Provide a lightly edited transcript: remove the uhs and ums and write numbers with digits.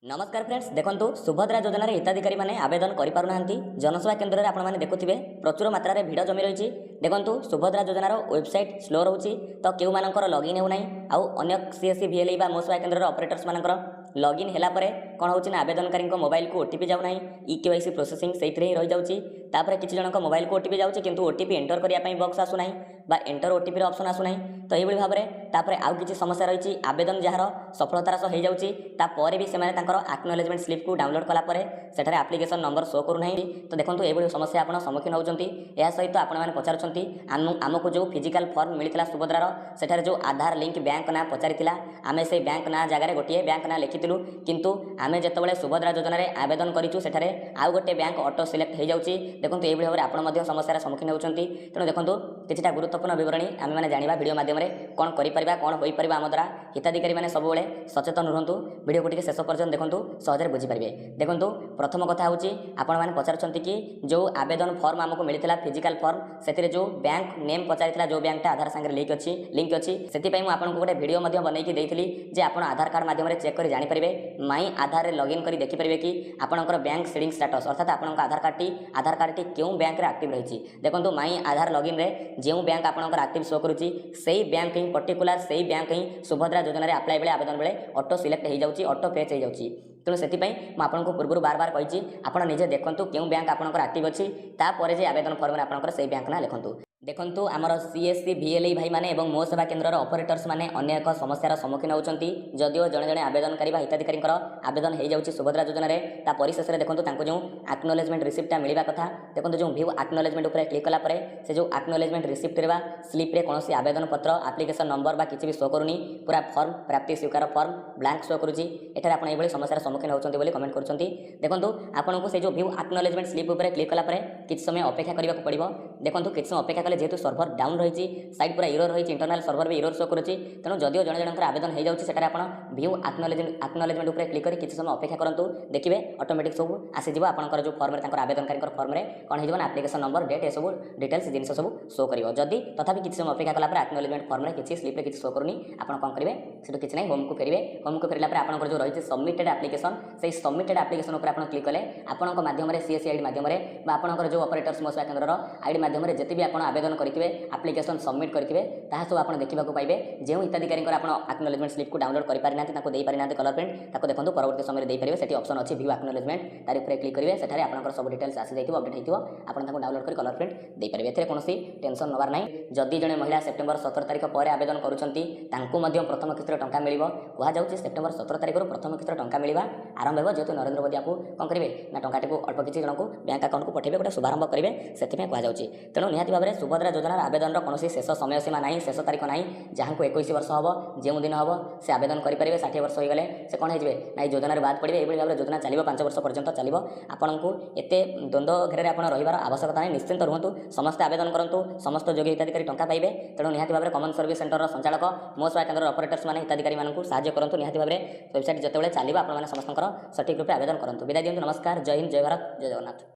नमस्कार फ्रेंड्स देखंतु सुभद्रा योजना हिताधिकारी माने आवेदन करि पारु नाहंती जनसेवा केन्द्र रे आपण माने देखुथिबे प्रचुर मात्रा रे भिड़ जमी रहिछि। देखंतु सुभद्रा योजनार वेबसाइट स्लो रहउछि तो केउ मानकर लॉगिन हेउ नाही आउ अन्य सीएससी भिएलई बा मोसेवा केन्द्र रे ऑपरेटर्स मानकर लॉगिन हेला परे कोन होछि ना आवेदनकारी को मोबाइल को ओटीपी जाउ नाही ईकेवाईसी प्रोसेसिंग सेइथरे रहि जाउछि। तापर किछि जनक मोबाइल को ओटीपी जाउछि किंतु ओटीपी एंटर करिया पई बॉक्स आसु नाही बा एंटर ओटीपी रो ऑप्शन आसु नाही। तो एई भली भाबरे तापर आउ किछि समस्या रहिछि आवेदन जहार सफलतार सह हे जाउछि तापर भी से माने तांकर एक्नॉलेजमेंट स्लिप को डाउनलोड कला परे सेठारे एप्लिकेशन नंबर शो करू नाही। तो देखंतु एई भली समस्या आपण सम्मुखीन होउचंती। या सहित आपण माने पचारुचंती आमको जो फिजिकल फॉर्म मिलितला सुभद्रार सेठारे जो आधार लिंक बैंक ना पचारितिला आमे से बैंक ना जगह रे गोटिए बैंक ना लिखितिलु किंतु आमे जेतबेले सुभद्रा योजना रे आवेदन करिचु सेठारे आउ गोटे बैंक ऑटो सिलेक्ट हे जाउची। देखंतु एई भली भाबरे आपण मध्ये समस्यार सम्मुखीन होउचंती। तेणु देखंतु किछिटा गुरुत्वपूर्ण विवरणी आमे माने जानिबा वीडियो माध्यम रे कोन करि परिबा कोन होई परिबा आम द्वारा हिताधिकारी माने सब बेले सचेतन रहंतु। वीडियो को टिके शेष पर्यंत देखंतु सहजरे बुझी परिबे। देखंतु प्रथम कथा होची आपण माने पचारचंती कि जो आवेदन फॉर्म हमको मिलितला फिजिकल फॉर्म सेतिरे जो बैंक नेम पचारितला जो बैंकटा आधार संगे लिंक अछि सेति पई मु आपन को गोटे वीडियो मध्ये बनै कि देइथिली जे आपण आधार कार्ड माध्यम रे चेक करि जानि परिबे माई आधार रे लॉगिन करि देखि परिबे कि आपनकर बैंक सीडिंग स्टेटस अर्थात आपनकर आधार कार्ड टी केउ बैंक रे एक्टिव रहिछि। देखंतु माई आधार लॉगिन रे जेउ बैंक आपनकर एक्टिव शो करूछि सेही बैंक ही पर्टिकुलर सेही बैंक ही सुभद्रा योजना रे अप्लाई बेले आवेदन बेले ऑटो सिलेक्ट हे जाउछि ऑटो फेच हे जाउछि। तेणु से आपको पूर्व बार बार कही आप निजे देखूँ क्यों बैंक आपंकर एक्टिव अच्छी तापर जे आवेदन फॉर्म आपंकर से बैंक ना लिखु। देखंतु आमर सीएससी भिएलई भाई माने एवं मो सेवा केन्द्र ऑपरेटर्स माने अन्य एक समस्यार सम्मुखीन होउचंती। जदिओ जणे जणे आवेदनकारी बा हिताधिकारी आवेदन हो जाउछि सुभद्रा योजना रे ता परिशेष रे देखंतु तांको जो एक्नॉलेजमेंट रिसिप्टटा मिलिबा कथा देखंतु जो व्यू एक्नॉलेजमेंट ऊपर क्लिक कला परे से जो एक्नॉलेजमेंट रिसिप्ट रे बा स्लिप रे कोनोसी आवेदन पत्र एप्लिकेशन नंबर बा किछि भी शो करूनी पूरा फॉर्म प्राप्ति स्वीकार फॉर्म ब्लैंक शो करूछि। एठारे आपण एभली समस्यार सम्मुखीन होउचंती बोली कमेंट करूचंती। देखंतु आपनको से जो व्यू एक्नॉलेजमेंट स्लिप ऊपर क्लिक कला परे किछि समय अपेक्षा करबा को पड़िबो। देखंतु किछि समय अपेक्षा कले जेतु सर्वर डाउन रही साइड पूरा इरर रही इंटरनल सर्वर भी इरर शो करुच्ची। तेणु जदिओ जन जनकर आवेदन हो जाऊँगी सेटारे आपण व्यू एक्नॉलेजमेंट ऊपर क्लिक करी किछि समय अपेक्षा करंतु देखिबे ऑटोमेटिक सब आसीजिवो आपनकर जो फॉर्म रे तांकर आवेदनकारी फॉर्म रे कोन हे जवन एप्लिकेशन नंबर डेट ए सब डिटेल्स जिनिस सब शो करिवो। जदि तथापि किछि समय अपेक्षा कला पर एक्नॉलेजमेंट फॉर्म रे किछि स्लिप रे किछि शो करूनी आपण कोन करिवे सेटु किछि नै होम को फेरिवे। होम को फेरिला पर आपनकर जो रही सबमिटेड एप्लिकेशन से सबमिटेड एप्लिकेशन ऊपर आपण क्लिक कले आपनक माध्यम रे सीएससी आईडी माध्यम रे बा आपनकर जो ऑपरेटर्स मोसेवा केन्द्र रो आईडी माध्यम रे जति भी आपण आवेदन करिथिबे एप्लिकेशन सबमिट करेंगे ताहा सब आपन देखा पाइबे। जो हिताधिकारी एक्नॉलेजमेंट स्लिप को डाउनलोड कर पारि नांती दे पारि नांती कलर प्रिंट ताको देखंतु परवर्ती समय दे पारिबे। सेठी ऑप्शन अछि व्यू एक्नॉलेजमेंट तारि ऊपर क्लिक करिवे सेठारे आपनकर सब डिटेल्स आसी जाइथिबो अपडेट हेतिबो आपन ताको डाउनलोड कर कलर प्रिंट दे पारिबे। एथरे कोनोसी टेंशन नबार नै। जदि जणे महिला सेप्टेम्बर 17 तारिख पर आवेदन करूछंती तांकु मध्य प्रथम किस्त टंका मिलिबो कुहा जाउछि सेप्टेम्बर 17 तारिख रु प्रथम किस्त टंका मिलिबा आरंभ हेबो। जेतु नरेंद्र मोदी आपु कोन करिवे ना टंकाटी को अल्प किछि जनकु बैंक अकाउंट को पठेबे गोटे शुभारंभ करिवे सेति में कुहा जाउछि। तेणु निहाती भाबरे सुभद्रा योजना आवेदन कोनोसी शेष समय सीमा ना शेष तारीख ना जहाँ को 21 वर्ष हम जो दिन हम से आवेदन करेंगे 60 वर्ष हो गले से कौन हो ना योजना बाद पड़े। ये भाव में योजना चलो 5 वर्ष पर्यंत चलो आपन को एत द्वंद्व घेर आप रही आवश्यकता नहीं। निश्चिंत रुहतु समस्ते आवेदन करूँ समस्त योग्य हिताधिकारी टंका पाइबे। तेणु निहाती भाव में कमन सर्विस सेंटर संचालक मो सेवा केन्द्र ऑपरेटर्स मैंने हिताधिकारी साहाय्य करूँ। निहाती भाव में वेबसाइट जिते चलो आप समस्त सठिक रूप आवेदन करूँ। विदाय दियंतु। नमस्कार। जय हिंद जय भारत जय जगन्नाथ।